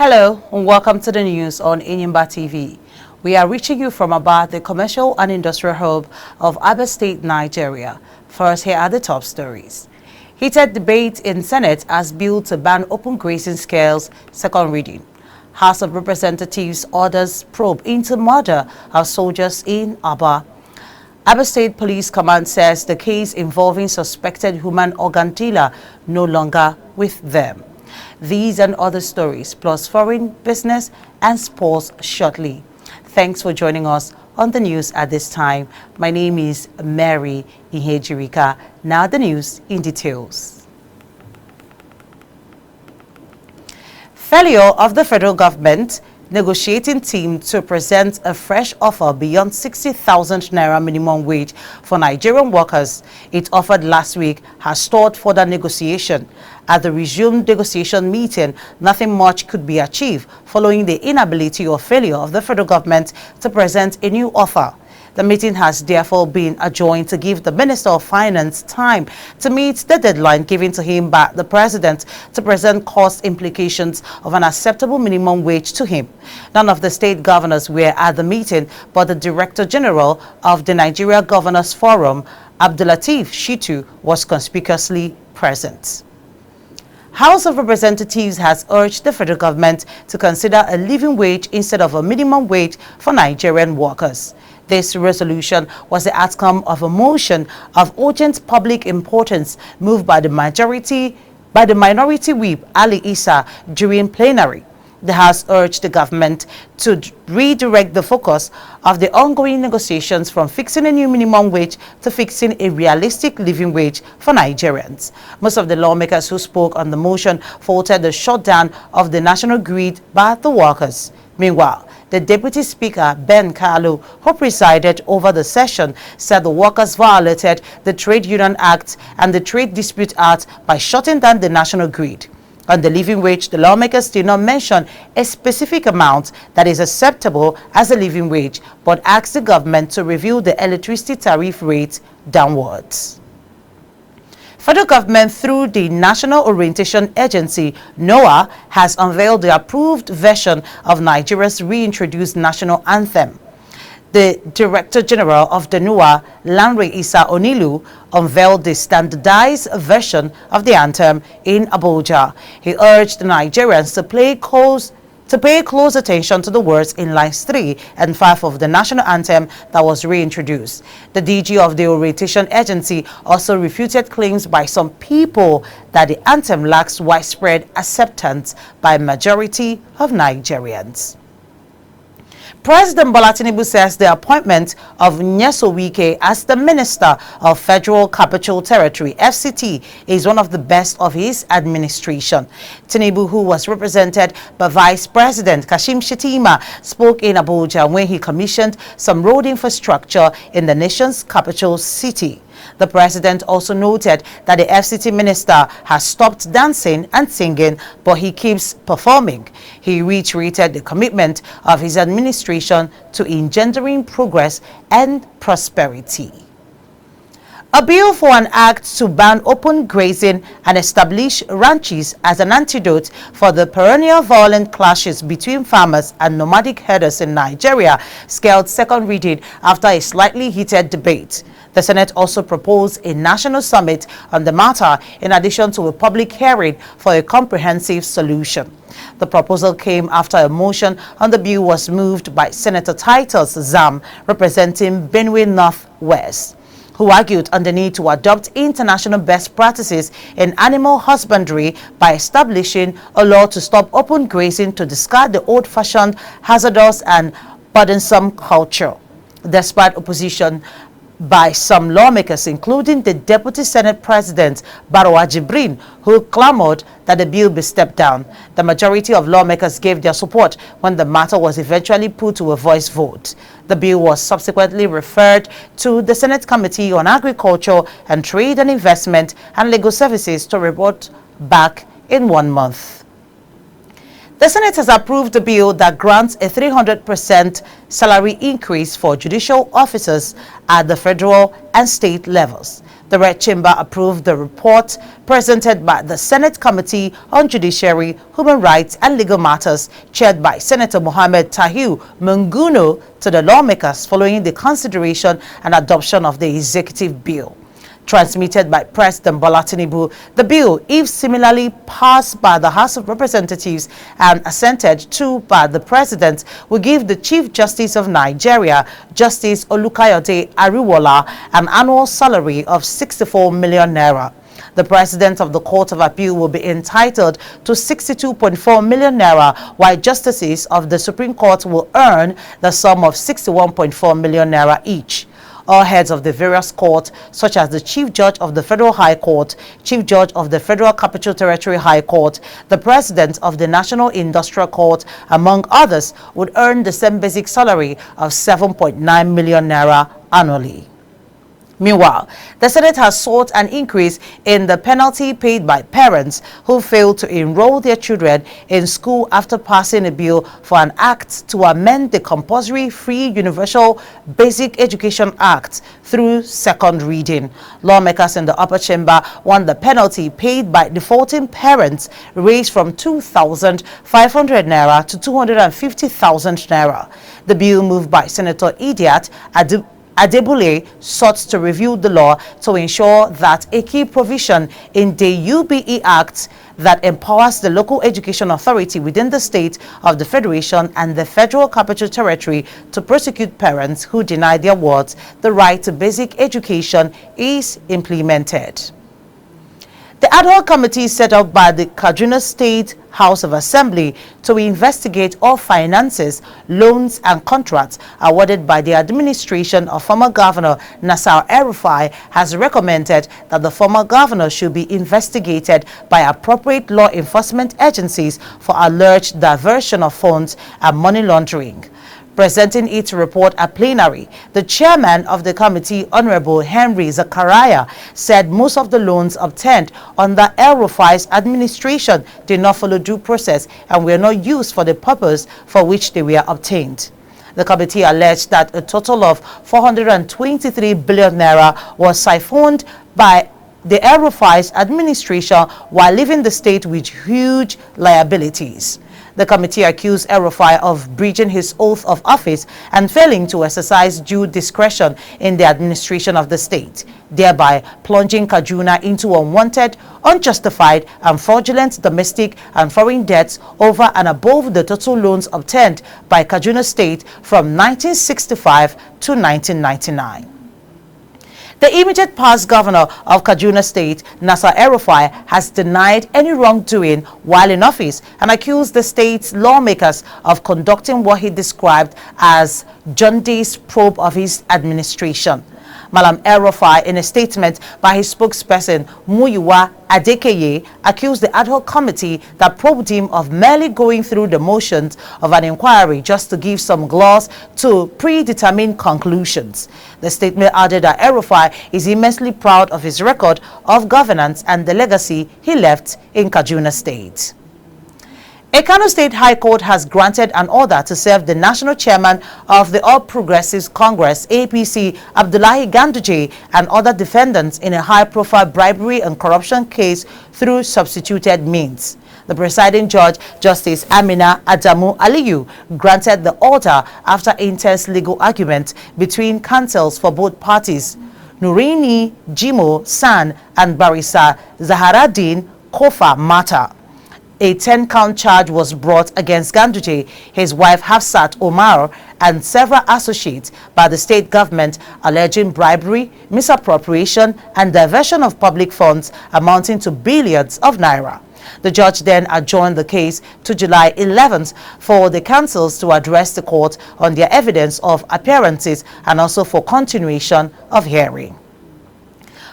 Hello and welcome to the news on Enyimba TV. We are reaching you from about the commercial and industrial hub of Abia State, Nigeria. First, here are the top stories. Heated debate in Senate as bill to ban open grazing scales, second reading. House of Representatives orders probe into murder of soldiers in Abia. Abia State Police Command says the case involving suspected human organ dealer no longer with them. These and other stories, plus foreign business and sports shortly. Thanks for joining us on the news at this time. My name is Mary Ihejirika. Now the news in details. Failure of the federal government negotiating team to present a fresh offer beyond 60,000 naira minimum wage for Nigerian workers it offered last week has stalled further negotiation. At the resumed negotiation meeting, nothing much could be achieved following the inability or failure of the federal government to present a new offer. The meeting has therefore been adjourned to give the Minister of Finance time to meet the deadline given to him by the President to present cost implications of an acceptable minimum wage to him. None of the state governors were at the meeting, but the Director General of the Nigeria Governors Forum, Abdulateef Shitu, was conspicuously present. House of Representatives has urged the federal government to consider a living wage instead of a minimum wage for Nigerian workers. This resolution was the outcome of a motion of urgent public importance moved by the minority whip Ali Issa during plenary. The House urged the government to redirect the focus of the ongoing negotiations from fixing a new minimum wage to fixing a realistic living wage for Nigerians. Most of the lawmakers who spoke on the motion faulted the shutdown of the national grid by the workers. Meanwhile, the Deputy Speaker, Ben Kalu, who presided over the session, said the workers violated the Trade Union Act and the Trade Dispute Act by shutting down the national grid. On the living wage, the lawmakers did not mention a specific amount that is acceptable as a living wage, but asked the government to review the electricity tariff rate downwards. Federal government, through the National Orientation Agency, NOAA, has unveiled the approved version of Nigeria's reintroduced national anthem. The Director General of the NOAA, Lanre Issa Onilu, unveiled the standardized version of the anthem in Abuja. He urged the Nigerians to pay close attention to the words in lines 3 and 5 of the national anthem that was reintroduced. The DG of the Orientation Agency also refuted claims by some people that the anthem lacks widespread acceptance by a majority of Nigerians. President Bola Tinubu says the appointment of Nyeso Wike as the Minister of Federal Capital Territory, FCT, is one of the best of his administration. Tinubu, who was represented by Vice President Kashim Shettima, spoke in Abuja when he commissioned some road infrastructure in the nation's capital city. The president also noted that the FCT minister has stopped dancing and singing, but he keeps performing. He reiterated the commitment of his administration to engendering progress and prosperity. A bill for an act to ban open grazing and establish ranches as an antidote for the perennial violent clashes between farmers and nomadic herders in Nigeria scaled second reading after a slightly heated debate. The Senate also proposed a national summit on the matter in addition to a public hearing for a comprehensive solution. The proposal came after a motion on the bill was moved by Senator Titus Zam, representing Benue North West, who argued on the need to adopt international best practices in animal husbandry by establishing a law to stop open grazing to discard the old-fashioned, hazardous and burdensome culture. Despite opposition by some lawmakers, including the Deputy Senate President Barowa Jibrin, who clamored that the bill be stepped down, the majority of lawmakers gave their support when the matter was eventually put to a voice vote. The bill was subsequently referred to the Senate Committee on Agriculture and Trade and Investment and Legal Services to report back in 1 month. The Senate has approved a bill that grants a 300% salary increase for judicial officers at the federal and state levels. The Red Chamber approved the report presented by the Senate Committee on Judiciary, Human Rights and Legal Matters, chaired by Senator Mohammed Tahiu Munguno, to the lawmakers following the consideration and adoption of the executive bill. Transmitted by President Bola Tinubu, the bill, if similarly passed by the House of Representatives and assented to by the President, will give the Chief Justice of Nigeria, Justice Olukayode Ariwola, an annual salary of 64 million naira. The President of the Court of Appeal will be entitled to 62.4 million naira, while justices of the Supreme Court will earn the sum of 61.4 million naira each. All heads of the various courts, such as the Chief Judge of the Federal High Court, Chief Judge of the Federal Capital Territory High Court, the President of the National Industrial Court, among others, would earn the same basic salary of 7.9 million naira annually. Meanwhile, the Senate has sought an increase in the penalty paid by parents who fail to enroll their children in school after passing a bill for an act to amend the Compulsory Free Universal Basic Education Act through second reading. Lawmakers in the upper chamber want the penalty paid by defaulting parents raised from 2,500 naira to 250,000 naira. The bill, moved by Senator Idiat Adebule, sought to review the law to ensure that a key provision in the UBE Act that empowers the local education authority within the state of the Federation and the Federal Capital Territory to prosecute parents who deny their wards the right to basic education is implemented. The ad hoc committee set up by the Kaduna State House of Assembly to investigate all finances, loans and contracts awarded by the administration of former Governor Nasir El-Rufai has recommended that the former governor should be investigated by appropriate law enforcement agencies for alleged diversion of funds and money laundering. Presenting its report at plenary, the chairman of the committee, Honorable Henry Zakaria, said most of the loans obtained under El-Rufai's administration did not follow due process and were not used for the purpose for which they were obtained. The committee alleged that a total of 423 billion naira was siphoned by the El-Rufai's administration while leaving the state with huge liabilities. The committee accused El-Rufai of breaching his oath of office and failing to exercise due discretion in the administration of the state, thereby plunging Kaduna into unwanted, unjustified and fraudulent domestic and foreign debts over and above the total loans obtained by Kaduna State from 1965 to 1999. The immediate past governor of Kaduna State, Nasir El-Rufai, has denied any wrongdoing while in office and accused the state's lawmakers of conducting what he described as jaundice probe of his administration. Malam El-Rufai, in a statement by his spokesperson, Muyiwa Adekeye, accused the ad hoc committee that probed him of merely going through the motions of an inquiry just to give some gloss to predetermined conclusions. The statement added that El-Rufai is immensely proud of his record of governance and the legacy he left in Kaduna State. A Kano State High Court has granted an order to serve the national chairman of the All Progressives Congress, APC, Abdullahi Ganduje, and other defendants in a high-profile bribery and corruption case through substituted means. The presiding judge, Justice Amina Adamu Aliyu, granted the order after intense legal argument between counsels for both parties, Nurini Jimo San and Barrister Zaharaddin Kofa Mata. A 10-count charge was brought against Ganduje, his wife Hafsat Omar, and several associates by the state government alleging bribery, misappropriation, and diversion of public funds amounting to billions of naira. The judge then adjourned the case to July 11th for the counsels to address the court on their evidence of appearances and also for continuation of hearing.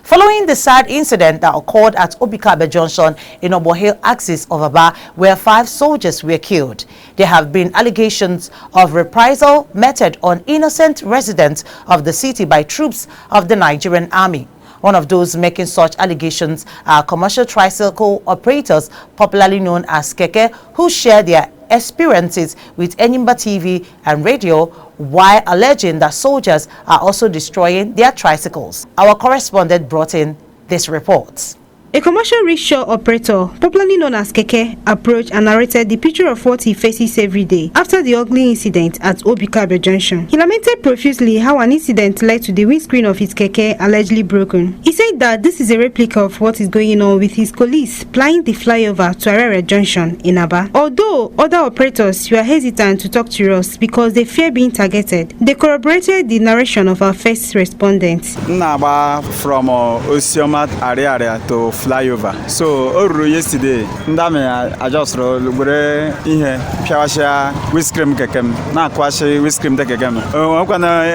Following the sad incident that occurred at Obikabe Junction in Umuahia axis of Aba, where 5 soldiers were killed, there have been allegations of reprisal meted on innocent residents of the city by troops of the Nigerian army. One of those making such allegations are commercial tricycle operators, popularly known as Keke, who share their experiences with Enyimba TV and radio, while alleging that soldiers are also destroying their tricycles. Our correspondent brought in this report. A commercial rickshaw operator, popularly known as Keke, approached and narrated the picture of what he faces every day after the ugly incident at Abia Junction. He lamented profusely how an incident led to the windscreen of his Keke allegedly broken. He said that this is a replica of what is going on with his colleagues plying the flyover to Abia Junction in Aba. Although other operators were hesitant to talk to us because they fear being targeted, they corroborated the narration of our first respondent. Naba from Osioma area to flyover. So yesterday, I just wrote here Piawasha whiskrim kekem, na kwashi whiskrim kekem.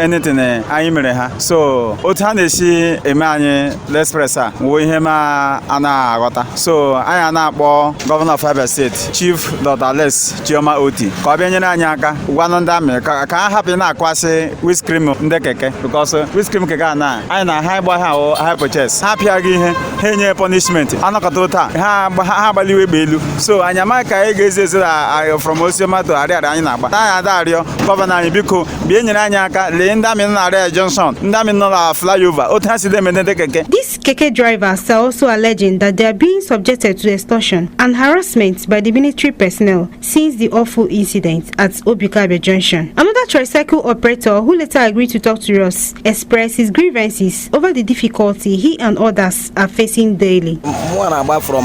Anything I so Otanesi Emanye Lespressa, Wihema Ana Agata. So I am Governor of Abia State, Chief Dr. Les Chioma Oti. Kabenya Nyaka, one on dame, can't happen na kwashi whiskrim keke because whiskrim kekana. I na high boy how I purchase. Happy again, henye punishment. Anakatota ha baliwe belu. So anyamaka egezeze from Osioma to area anyaba. Na dario governor biko bienyere anyaka le ndami na area Johnson. Ndami na flyover. Otasi dem keke. These keke drivers are also alleging that they are being subjected to extortion and harassment by the military personnel since the awful incident at Abia Junction. Another tricycle operator who later agreed to talk to us expressed his grievances over the difficulty he and others are facing daily. One about from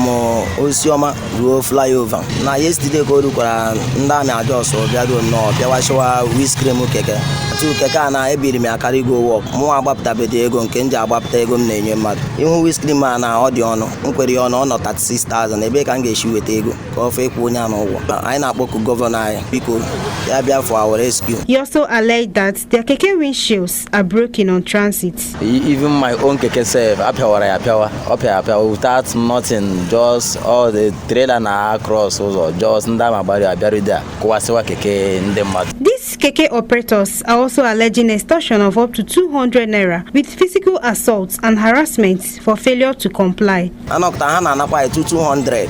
Osioma to flyover. Now yesterday go to Ndami Ajoso, Biado no, Piawasha whiskrim keke. To Keka na ebiri me akari go work. Mo abapta bedego nkenja abapta ego m Enyimba. Ihu whiskrim na audio no, nkwere ono no 36,000 ebe ka ngeshu wetego. Ka ofe ekwu nya no wo. Anyị na-akpọku governor biko ya bịa for our rescue. He also alleged that their keke windshields are broken on transit. Even my own keke self, apia without nothing, just all the trailer na across also just ndama bari abia there. Kuwasewa keke ndemad. These keke operators are also alleging extortion of up to 200 naira with physical assaults and harassment for failure to comply. Anokta hana na pa 200.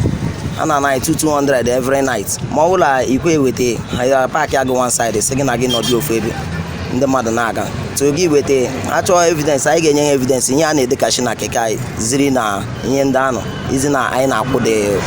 Ana na 200 every night. Maula ikwe wete. I park ya go one side, second again not do febe. Ndemad na aga. To give with actual evidence, I get evidence in Yana de Kashina Kekai, Zirina, Yendano, Izina, Aina Pode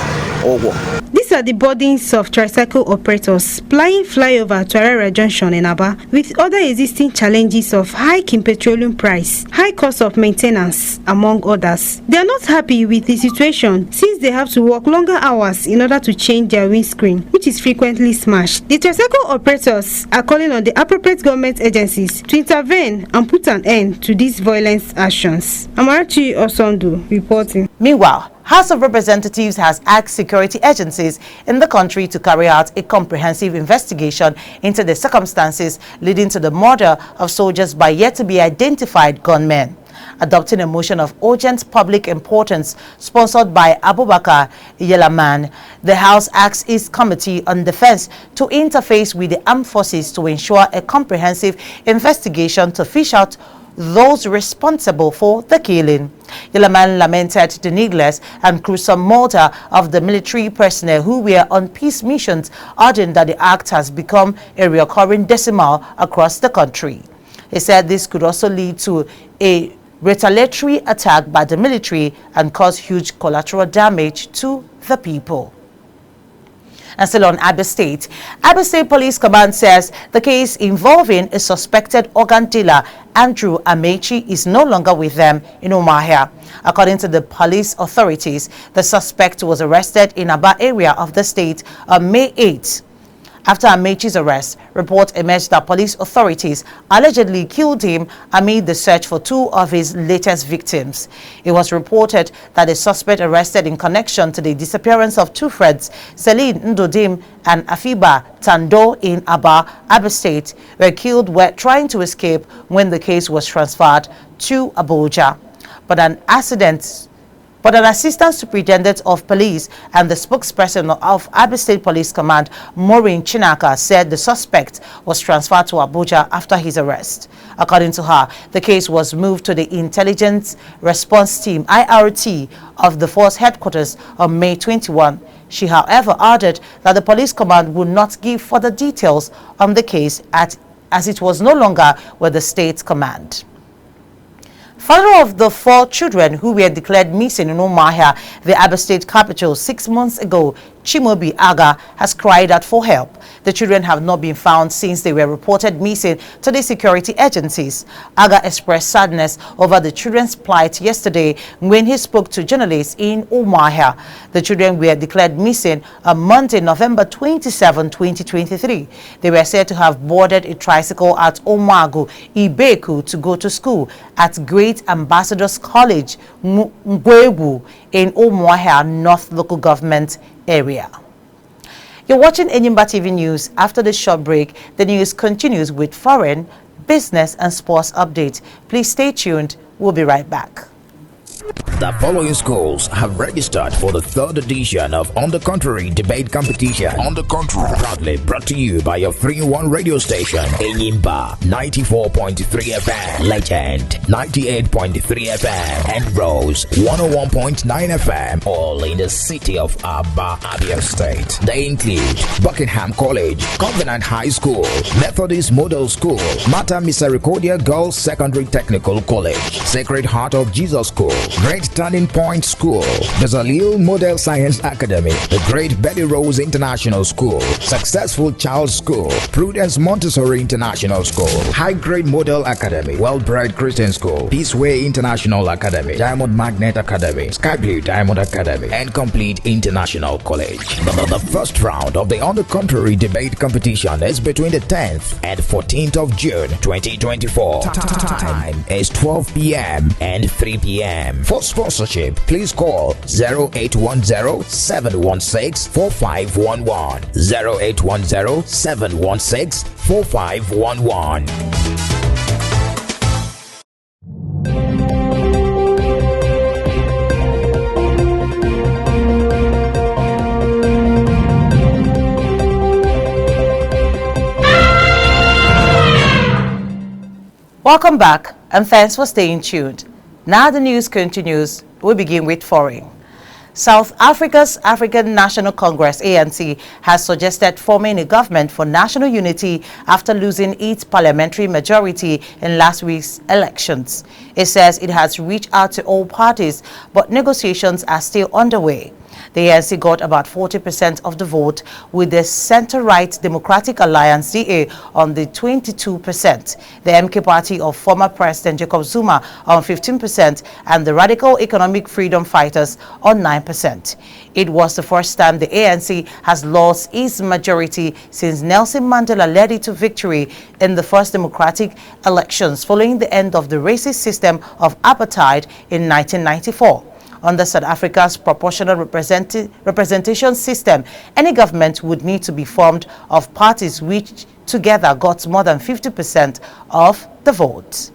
Ogo. These are the burdens of tricycle operators plying flyover to Abia Junction in Aba with other existing challenges of hike in petroleum price, high cost of maintenance, among others. They are not happy with the situation since they have to work longer hours in order to change their windscreen, which is frequently smashed. The tricycle operators are calling on the appropriate government agencies to intervene and put an end to these violent actions. Amaechi Osondu reporting. Meanwhile, House of Representatives has asked security agencies in the country to carry out a comprehensive investigation into the circumstances leading to the murder of soldiers by yet-to-be-identified gunmen. Adopting a motion of urgent public importance sponsored by Abubakar Yelaman, the House asks its Committee on Defense to interface with the armed forces to ensure a comprehensive investigation to fish out those responsible for the killing. Yelaman lamented the needless and gruesome murder of the military personnel who were on peace missions, adding that the act has become a recurring decimal across the country. He said this could also lead to a retaliatory attack by the military and cause huge collateral damage to the people. And still on Abia State Police Command says the case involving a suspected organ dealer, Andrew Amaechi, is no longer with them in Umuahia. According to the police authorities, the suspect was arrested in Aba area of the state on May 8th. After Amaechi's arrest, reports emerged that police authorities allegedly killed him amid the search for two of his latest victims. It was reported that the suspect arrested in connection to the disappearance of two friends, Celine, Ndudim, and Afiba, Tandoh in Abia State, were killed while trying to escape when the case was transferred to Abuja. But an Assistant Superintendent of Police and the spokesperson of Abia State Police Command, Maureen Chinaka, said the suspect was transferred to Abuja after his arrest. According to her, the case was moved to the Intelligence Response Team, IRT, of the force headquarters on May 21. She, however, added that the police command would not give further details on the case at as it was no longer with the state command. Father of the 4 children who were declared missing in Umuahia, the Abia State capital, 6 months ago, Chimobi Aga, has cried out for help. The children have not been found since they were reported missing to the security agencies. Aga expressed sadness over the children's plight yesterday when he spoke to journalists in Umuahia. The children were declared missing on Monday, November 27, 2023. They were said to have boarded a tricycle at Omagu, Ibeku, to go to school at Great Ambassadors College, Ngwebu, in Umuahia North Local Government area. You're watching Enyimba TV News. After the short break, the news continues with foreign, business and sports updates. Please stay tuned. We'll be right back. The following schools have registered for the 3rd edition of On the Contrary debate competition. On the Contrary, proudly brought to you by your 3-in-1 radio station, Enyimba 94.3 FM, Legend 98.3 FM, and Rose 101.9 FM, all in the city of Abia State. They include Buckingham College, Covenant High School, Methodist Model School, Mater Misericordia Girls Secondary Technical College, Sacred Heart of Jesus School, Great Turning Point School, the Zalil Model Science Academy, the Great Betty Rose International School, Successful Child School, Prudence Montessori International School, High Grade Model Academy, Well-Bred Christian School, Peaceway International Academy, Diamond Magnet Academy, Sky Blue Diamond Academy, and Complete International College. The first round of the On the Contrary debate competition is between the 10th and 14th of June 2024. Time is 12 p.m. and 3 p.m. For sponsorship, please call 0810-716-4511. 0810-716-4511. Welcome back and thanks for staying tuned. Now the news continues. We begin with foreign. South Africa's African National Congress, ANC, has suggested forming a government for national unity after losing its parliamentary majority in last week's elections. It says it has reached out to all parties, but negotiations are still underway. The ANC got about 40% of the vote, with the center-right Democratic Alliance DA on the 22%, the MK party of former President Jacob Zuma on 15%, and the Radical Economic Freedom Fighters on 9%. It was the first time the ANC has lost its majority since Nelson Mandela led it to victory in the first democratic elections following the end of the racist system of apartheid in 1994. Under South Africa's proportional representation system, any government would need to be formed of parties which together got more than 50% of the vote.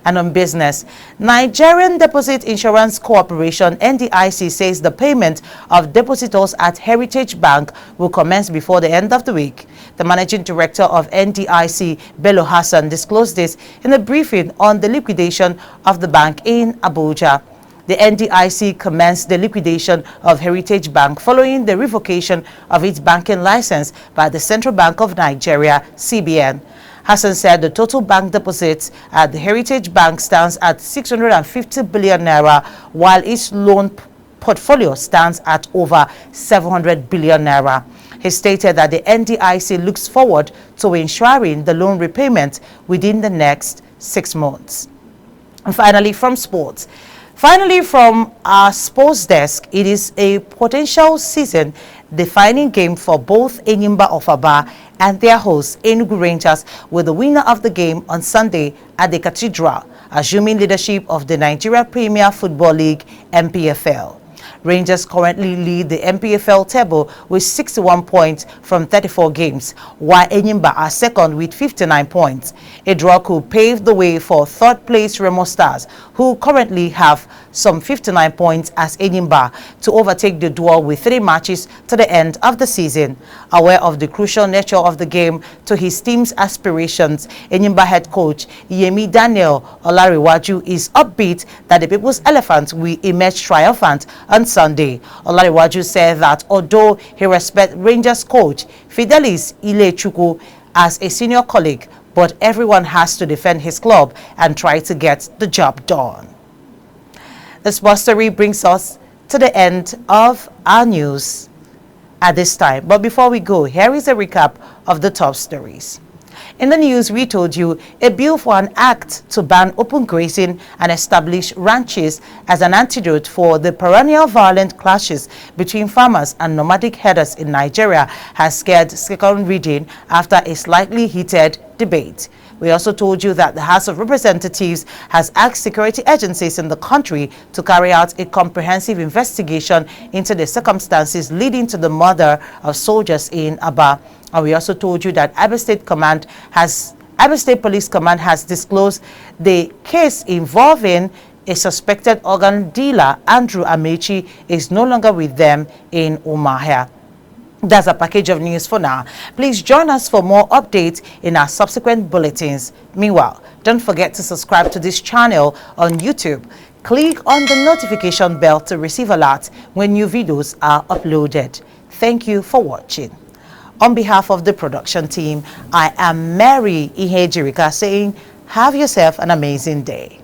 And on business, Nigerian Deposit Insurance Corporation (NDIC) says the payment of depositors at Heritage Bank will commence before the end of the week. The managing director of NDIC, Bello Hassan, disclosed this in a briefing on the liquidation of the bank in Abuja. The NDIC commenced the liquidation of Heritage Bank following the revocation of its banking license by the Central Bank of Nigeria, CBN. Hassan said the total bank deposits at the Heritage Bank stands at 650 billion naira, while its loan portfolio stands at over 700 billion naira. He stated that the NDIC looks forward to ensuring the loan repayment within the next 6 months. And finally, from sports. Finally, from our sports desk, it is a potential season-defining game for both Enyimba of Aba and their hosts, Enugu Rangers, with the winner of the game on Sunday at the Cathedral, assuming leadership of the Nigeria Premier Football League, NPFL. Rangers currently lead the NPFL table with 61 points from 34 games, while Enyimba are second with 59 points. A draw could pave the way for third-place Remo Stars, who currently have some 59 points as Enyimba, to overtake the duel with 3 matches to the end of the season. Aware of the crucial nature of the game to his team's aspirations, Enyimba head coach Yemi Daniel Olariwaju is upbeat that the People's Elephant will emerge triumphant on Sunday. Olariwaju said that although he respects Rangers coach Fidelis Ilechukwu as a senior colleague, but everyone has to defend his club and try to get the job done. The sports story brings us to the end of our news at this time. But before we go, here is a recap of the top stories. In the news, we told you a bill for an act to ban open grazing and establish ranches as an antidote for the perennial violent clashes between farmers and nomadic herders in Nigeria has scared second reading after a slightly heated debate. We also told you that the House of Representatives has asked security agencies in the country to carry out a comprehensive investigation into the circumstances leading to the murder of soldiers in Aba. And we also told you that Abia State Police Command has disclosed the case involving a suspected organ dealer, Andrew Amaechi, is no longer with them in Umuahia. That's a package of news for now. Please join us for more updates in our subsequent bulletins. Meanwhile, don't forget to subscribe to this channel on YouTube. Click on the notification bell to receive alerts when new videos are uploaded. Thank you for watching. On behalf of the production team, I am Mary Ihejirika saying, have yourself an amazing day.